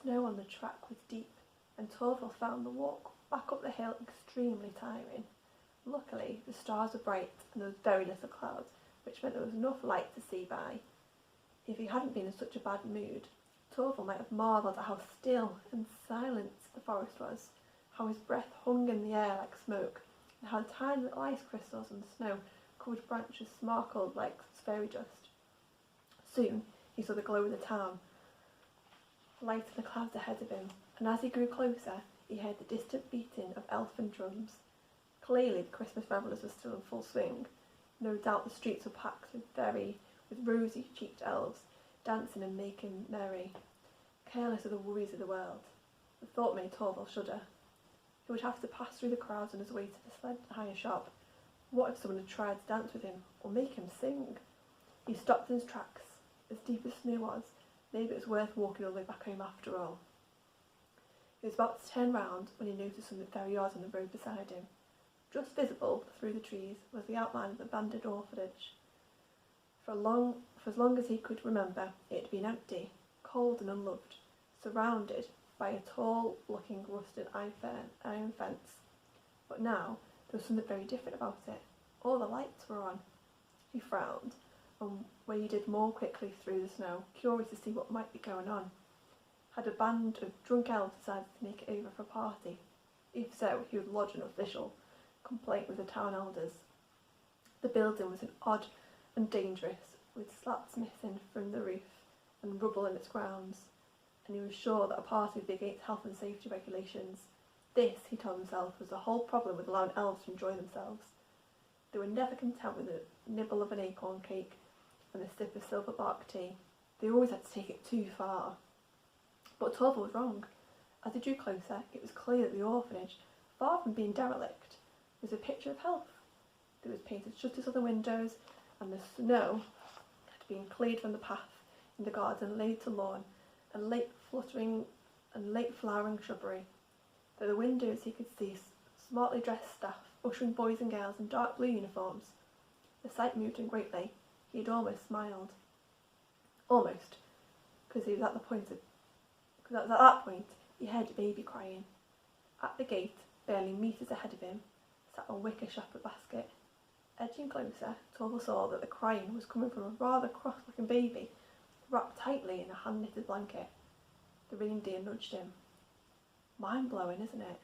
snow on the track was deep, and Torval found the walk back up the hill extremely tiring. Luckily, the stars were bright and there was very little cloud, which meant there was enough light to see by. If he hadn't been in such a bad mood, Torval might have marvelled at how still and silent the forest was, how his breath hung in the air like smoke, and how the tiny little ice crystals and the snow-covered branches sparkled like fairy dust. Soon he saw the glow of the town, light in the clouds ahead of him, and as he grew closer, he heard the distant beating of elfin drums. Clearly the Christmas revellers were still in full swing. No doubt the streets were packed with rosy-cheeked elves, dancing and making merry, careless of the worries of the world. The thought made Torval shudder. He would have to pass through the crowds on his way to the sled hire shop. What if someone had tried to dance with him, or make him sing? He stopped in his tracks. As deep as snow was, maybe it was worth walking all the way back home after all. He was about to turn round when he noticed something very odd on the road beside him. Just visible through the trees was the outline of the abandoned orphanage. For as long as he could remember, it had been empty, cold and unloved, surrounded by a tall-looking rusted iron fence. But now there was something very different about it. All the lights were on. He frowned and waded more quickly through the snow, curious to see what might be going on. Had a band of drunk elves decided to make it over for a party? If so, he would lodge an official complaint with the town elders. The building was odd and dangerous, with slats missing from the roof and rubble in its grounds, and he was sure that a party would be against health and safety regulations. This, he told himself, was the whole problem with allowing elves to enjoy themselves. They were never content with a nibble of an acorn cake and a sip of silver bark tea. They always had to take it too far. But Torval was wrong. As he drew closer, it was clear that the orphanage, far from being derelict, was a picture of health. There was painted shutters on the windows, and the snow had been cleared from the path in the garden, laid to lawn, and late flowering shrubbery. Through the windows he could see smartly dressed staff ushering boys and girls in dark blue uniforms. The sight moved him greatly. He had almost smiled. Almost, because he was at that point he heard a baby crying. At the gate, barely metres ahead of him, sat a wicker shepherd basket. Edging closer, Torval saw that the crying was coming from a rather cross-looking baby, wrapped tightly in a hand-knitted blanket. The reindeer nudged him. "Mind-blowing, isn't it?"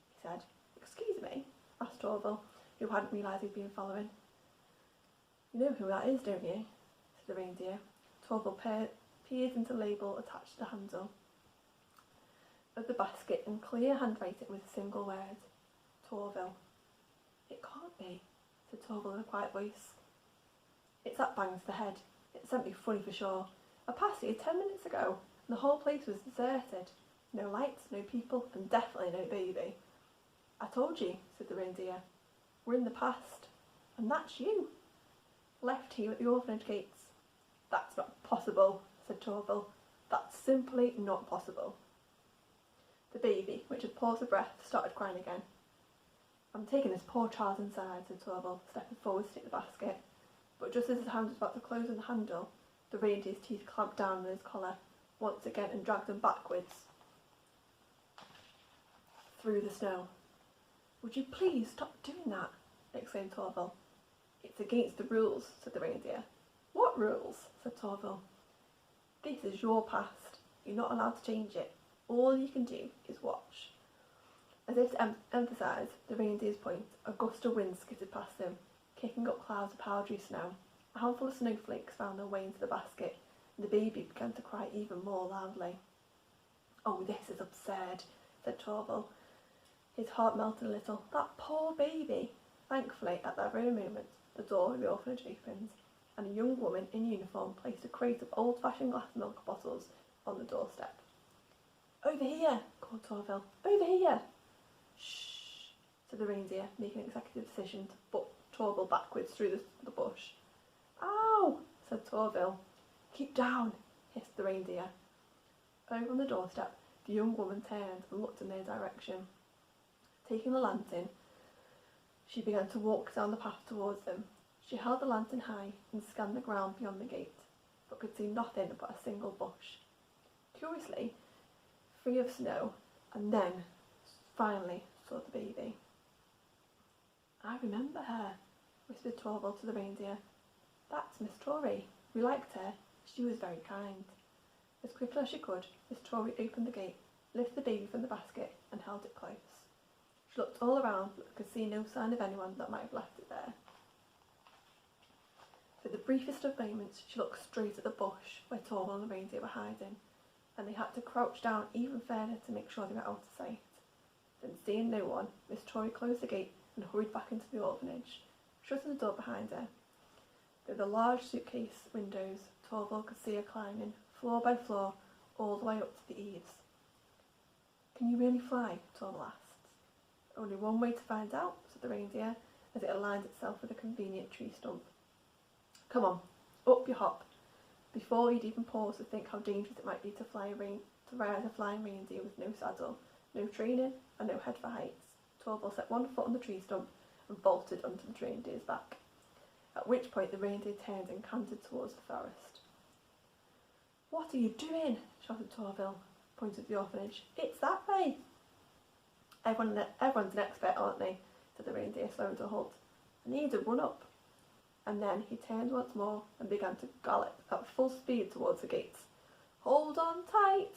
he said. "Excuse me?" asked Torval, who hadn't realised he'd been following. "You know who that is, don't you?" said the reindeer. Torval peered into the label attached to the handle of the basket in clear handwriting with a single word. "Torval." "It can't be," said Torval in a quiet voice. "It's that bang to the head. It sent me funny for sure. I passed here 10 minutes ago, and the whole place was deserted. No lights, no people, and definitely no baby." "I told you," said the reindeer. "We're in the past. And that's you. Left here at the orphanage gates." "That's not possible," said Torval. "That's simply not possible." The baby, which had paused for breath, started crying again. "I'm taking this poor child inside," said Torval, stepping forward to take the basket. But just as his hand was about to close on the handle, the reindeer's teeth clamped down on his collar once again and dragged him backwards through the snow. "Would you please stop doing that?" exclaimed Torval. "It's against the rules," said the reindeer. "What rules?" said Torval. "This is your past. You're not allowed to change it. All you can do is watch." As if to emphasise the reindeer's point, a gust of wind skittered past them, kicking up clouds of powdery snow. A handful of snowflakes found their way into the basket, and the baby began to cry even more loudly. "Oh, this is absurd," said Torval. His heart melted a little. That poor baby! Thankfully, at that very moment, the door of the orphanage opened, and a young woman in uniform placed a crate of old-fashioned glass milk bottles on the doorstep. "Over here!" called Torval. "Over here!" "Shh!" said the reindeer, making an executive decision to butt Torval backwards through the bush. "Ow!" said Torval. "Keep down!" hissed the reindeer. Over on the doorstep, the young woman turned and looked in their direction. Taking the lantern, she began to walk down the path towards them. She held the lantern high and scanned the ground beyond the gate, but could see nothing but a single bush. Curiously, free of snow, and then finally saw the baby. "I remember her," whispered Torvald to the reindeer. "That's Miss Tory. We liked her. She was very kind." As quickly as she could, Miss Tory opened the gate, lifted the baby from the basket, and held it close. She looked all around, but could see no sign of anyone that might have left it there. For the briefest of moments, she looked straight at the bush where Torvald and the reindeer were hiding, and they had to crouch down even further to make sure they were out of sight. Then, seeing no one, Miss Tory closed the gate and hurried back into the orphanage, shutting the door behind her. Through the large suitcase windows, Torvald could see her climbing, floor by floor, all the way up to the eaves. "Can you really fly?" Torvald asked. "Only one way to find out," said the reindeer, as it aligned itself with a convenient tree stump. "Come on, up you hop." Before he'd even paused to think how dangerous it might be to ride a flying reindeer with no saddle, no training, and no head for heights, Torvald set one foot on the tree stump and bolted onto the reindeer's back, at which point the reindeer turned and cantered towards the forest. "What are you doing?" shouted Torvald, pointing to the orphanage. "It's that way." Everyone's an expert, aren't they?" said the reindeer, slowing to a halt. "I need to run up." And then he turned once more and began to gallop at full speed towards the gates. "Hold on tight,"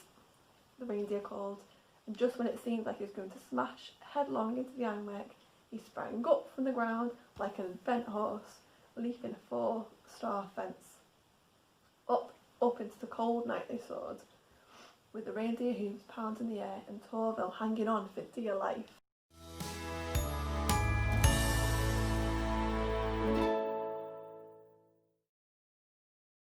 the reindeer called, and just when it seemed like he was going to smash headlong into the ironwork, he sprang up from the ground like an bent horse, leaping a 4-star fence. Up into the cold night they soared, with the reindeer hooves pounding the air and Torvald hanging on for dear life.